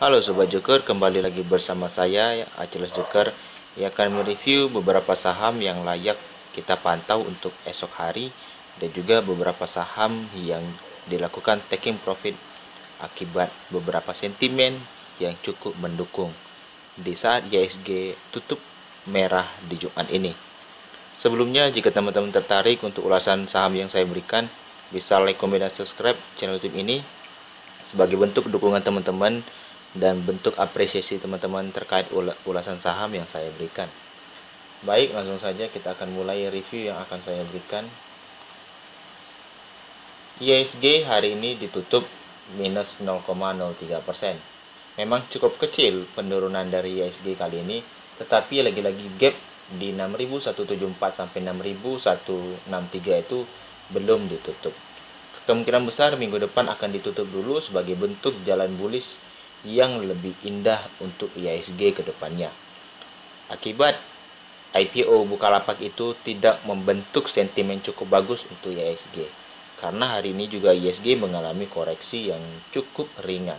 Halo Sobat Joker, kembali lagi bersama saya Achilles Joker yang akan mereview beberapa saham yang layak kita pantau untuk esok hari dan juga beberapa saham yang dilakukan taking profit akibat beberapa sentimen yang cukup mendukung di saat IHSG tutup merah di Jumat ini. Sebelumnya, jika teman-teman tertarik untuk ulasan saham yang saya berikan, bisa like, komen, dan subscribe channel YouTube ini sebagai bentuk dukungan teman-teman dan bentuk apresiasi teman-teman terkait ulasan saham yang saya berikan. Baik, langsung saja kita akan mulai review yang akan saya berikan. IHSG hari ini ditutup minus 0,03%. Memang cukup kecil penurunan dari IHSG kali ini, tetapi lagi-lagi gap di 6.174 sampai 6.163 itu belum ditutup. Kemungkinan besar minggu depan akan ditutup dulu sebagai bentuk jalan bullish yang lebih indah untuk IHSG ke depannya. Akibat IPO Bukalapak itu tidak membentuk sentimen cukup bagus untuk IHSG. Karena hari ini juga IHSG mengalami koreksi yang cukup ringan.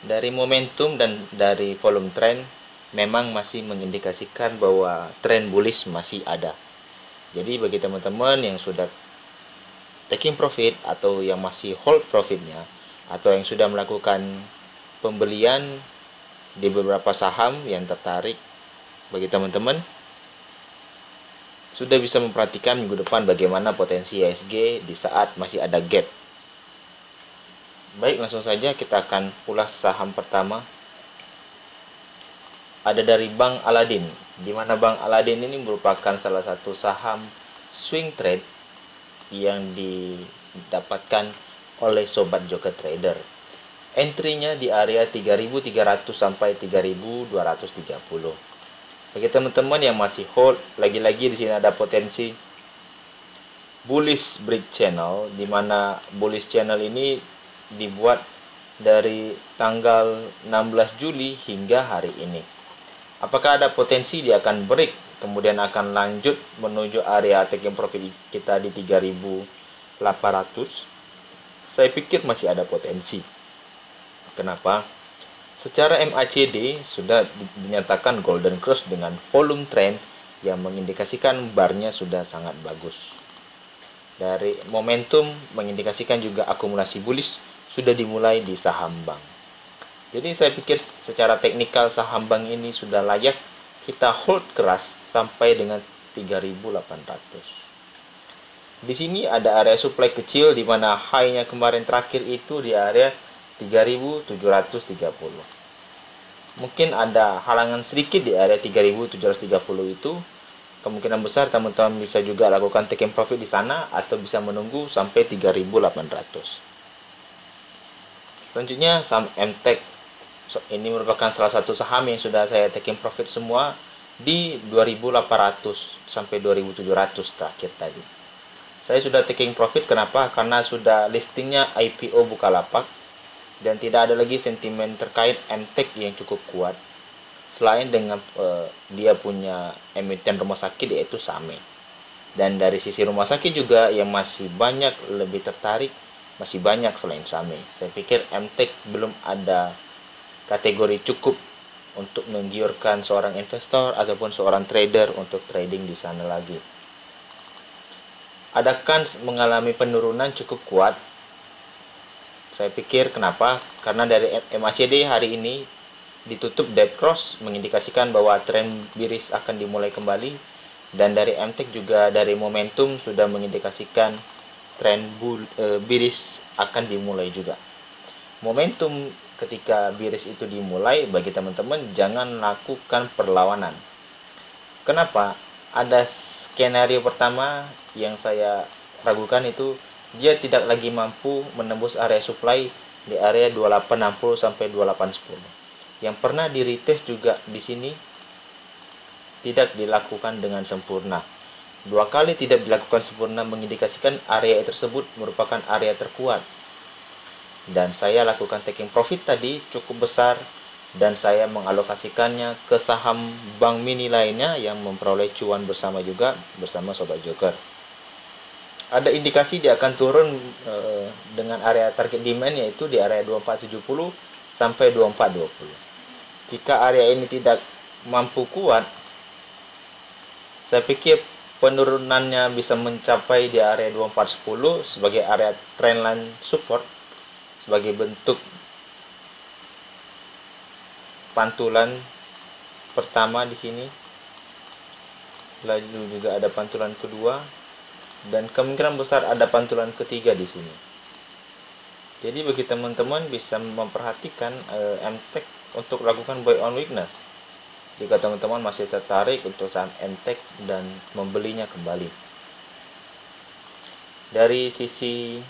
Dari momentum dan dari volume trend memang masih mengindikasikan bahwa tren bullish masih ada. Jadi bagi teman-teman yang sudah taking profit atau yang masih hold profitnya atau yang sudah melakukan pembelian di beberapa saham yang tertarik, bagi teman-teman sudah bisa memperhatikan minggu depan bagaimana potensi IHSG di saat masih ada gap. Baik, langsung saja kita akan ulas saham pertama. Ada dari Bank Aladin, di mana Bank Aladin ini merupakan salah satu saham swing trade yang didapatkan oleh Sobat Joker Trader. Entry-nya di area 3.300 sampai 3.230. Bagi teman-teman yang masih hold, lagi-lagi di sini ada potensi bullish break channel, di mana bullish channel ini dibuat dari tanggal 16 Juli hingga hari ini. Apakah ada potensi dia akan break kemudian akan lanjut menuju area taking profit kita di 3.800? Saya pikir masih ada potensi. Kenapa? Secara MACD sudah dinyatakan golden cross dengan volume trend yang mengindikasikan barnya sudah sangat bagus. Dari momentum mengindikasikan juga akumulasi bullish sudah dimulai di saham bank. Jadi saya pikir secara teknikal saham bank ini sudah layak kita hold keras sampai dengan 3.800. Di sini ada area supply kecil di mana high-nya kemarin terakhir itu di area 3.730. Mungkin ada halangan sedikit di area 3.730 itu. Kemungkinan besar teman-teman bisa juga lakukan taking profit di sana atau bisa menunggu sampai 3.800. Selanjutnya saham MTEK. Ini merupakan salah satu saham yang sudah saya taking profit semua di 2.800 sampai 2.700 terakhir tadi. Saya sudah taking profit, kenapa? Karena sudah listingnya IPO Bukalapak dan tidak ada lagi sentimen terkait MTEK yang cukup kuat selain dengan dia punya emiten rumah sakit yaitu SAME. Dan dari sisi rumah sakit juga yang masih banyak lebih tertarik, masih banyak selain SAME. Saya pikir MTEK belum ada kategori cukup untuk menggiurkan seorang investor ataupun seorang trader untuk trading di sana lagi. Ada kans mengalami penurunan cukup kuat. Saya pikir kenapa? Karena dari MACD hari ini ditutup dead cross mengindikasikan bahwa tren bearish akan dimulai kembali, dan dari MTEK juga dari momentum sudah mengindikasikan tren bearish akan dimulai juga. Momentum ketika bearish itu dimulai, bagi teman-teman jangan lakukan perlawanan. Kenapa? Ada skenario pertama yang saya ragukan itu dia tidak lagi mampu menembus area supply di area 2860 sampai 2810. Yang pernah di retest juga di sini tidak dilakukan dengan sempurna. Dua kali tidak dilakukan sempurna mengindikasikan area tersebut merupakan area terkuat. Dan saya lakukan taking profit tadi cukup besar dan saya mengalokasikannya ke saham bank mini lainnya yang memperoleh cuan bersama juga bersama Sobat Joker. Ada indikasi dia akan turun dengan area target demand yaitu di area 2470 sampai 24.20. Jika area ini tidak mampu kuat, saya pikir penurunannya bisa mencapai di area 24.10 sebagai area trendline support, sebagai bentuk pantulan pertama di sini. Lalu juga ada pantulan kedua, dan kemungkinan besar ada pantulan ketiga di sini. Jadi bagi teman-teman bisa memperhatikan MTech untuk lakukan buy on weakness jika teman-teman masih tertarik untuk saham MTech dan membelinya kembali. Dari sisi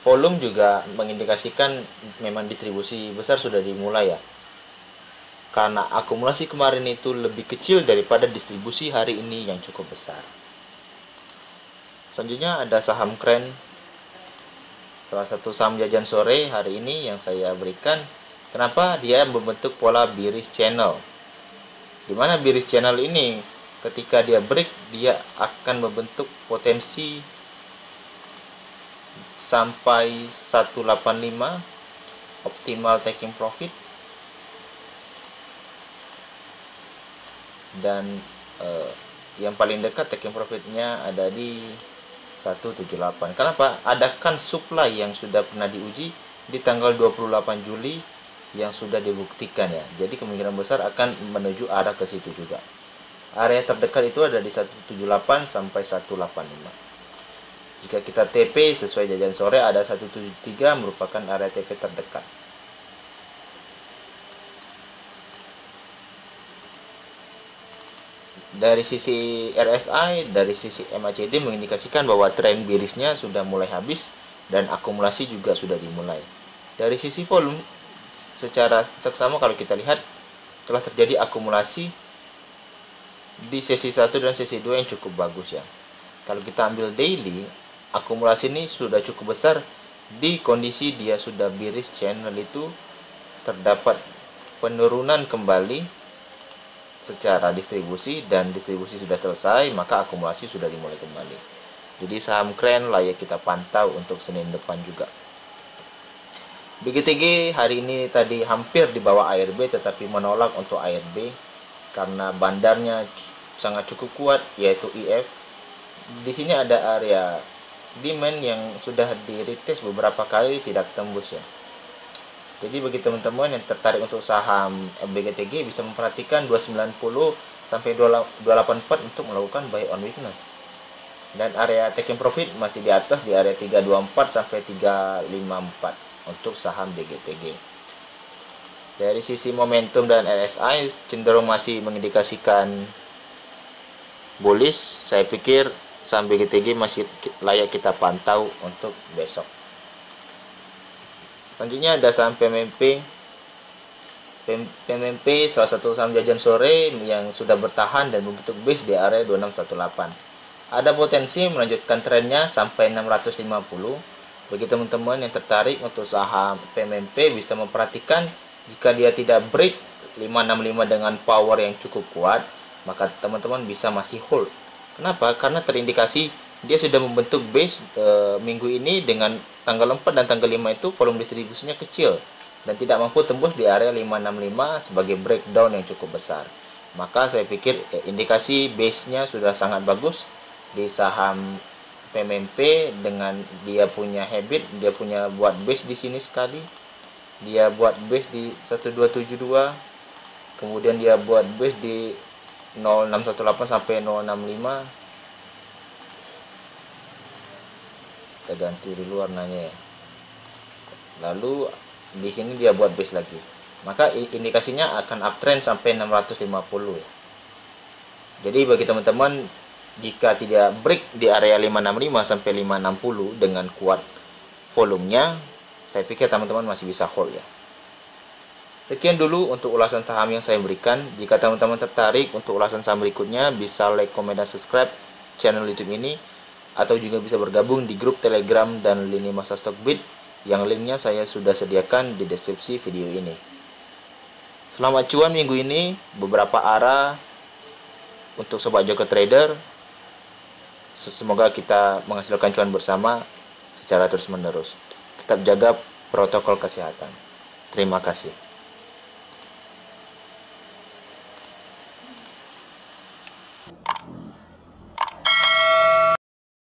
volume juga mengindikasikan memang distribusi besar sudah dimulai ya, karena akumulasi kemarin itu lebih kecil daripada distribusi hari ini yang cukup besar. Selanjutnya ada saham Kren, salah satu saham jajan sore hari ini yang saya berikan. Kenapa dia membentuk pola bearish channel? Dimana bearish channel ini ketika dia break, dia akan membentuk potensi sampai 185 optimal taking profit, dan yang paling dekat taking profitnya ada di 178. Kenapa? Ada kan supply yang sudah pernah diuji di tanggal 28 Juli yang sudah dibuktikan ya. Jadi kemungkinan besar akan menuju arah ke situ juga. Area terdekat itu ada di 178 sampai 185. Jika kita TP sesuai jajan sore ada 173 merupakan area TP terdekat. Dari sisi RSI, dari sisi MACD mengindikasikan bahwa tren bearishnya sudah mulai habis dan akumulasi juga sudah dimulai. Dari sisi volume, secara seksama kalau kita lihat telah terjadi akumulasi di sesi 1 dan sesi 2 yang cukup bagus ya. Kalau kita ambil daily, akumulasi ini sudah cukup besar di kondisi dia sudah bearish channel, itu terdapat penurunan kembali secara distribusi dan distribusi sudah selesai, maka akumulasi sudah dimulai kembali. Jadi saham Kren layak kita pantau untuk Senin depan juga. BGTG hari ini tadi hampir di bawah ARB tetapi menolak untuk ARB karena bandarnya sangat cukup kuat yaitu IF. Di sini ada area demand yang sudah di retest beberapa kali tidak tembus ya. Jadi bagi teman-teman yang tertarik untuk saham BGTG bisa memperhatikan 290 sampai 284 untuk melakukan buy on weakness. Dan area taking profit masih di atas di area 324 sampai 354 untuk saham BGTG. Dari sisi momentum dan RSI cenderung masih mengindikasikan bullish. Saya pikir saham BGTG masih layak kita pantau untuk besok. Selanjutnya ada saham PMMP. PMMP salah satu saham jajan sore yang sudah bertahan dan membentuk base di area 2618. Ada potensi melanjutkan trennya sampai 650. Bagi teman-teman yang tertarik untuk saham PMMP bisa memperhatikan jika dia tidak break 565 dengan power yang cukup kuat, maka teman-teman bisa masih hold. Kenapa? Karena terindikasi dia sudah membentuk base minggu ini dengan tanggal 4 dan tanggal 5 itu volume distribusinya kecil dan tidak mampu tembus di area 565 sebagai breakdown yang cukup besar. Maka saya pikir indikasi base-nya sudah sangat bagus di saham PMMP dengan dia punya habit, dia punya buat base di sini sekali. Dia buat base di 1272. Kemudian dia buat base di 0618 sampai 065. Kita ganti dulu warnanya ya. Lalu di sini dia buat base lagi. Maka indikasinya akan uptrend sampai 650 ya. Jadi bagi teman-teman jika tidak break di area 565 sampai 560 dengan kuat volumenya, saya pikir teman-teman masih bisa hold ya. Sekian dulu untuk ulasan saham yang saya berikan. Jika teman-teman tertarik untuk ulasan saham berikutnya, bisa like, komen, dan subscribe channel YouTube ini, atau juga bisa bergabung di grup Telegram dan lini masa Stockbit yang linknya saya sudah sediakan di deskripsi video ini. Selamat cuan minggu ini, beberapa arah untuk sobat Joker Trader. Semoga kita menghasilkan cuan bersama secara terus-menerus. Tetap jaga protokol kesehatan. Terima kasih.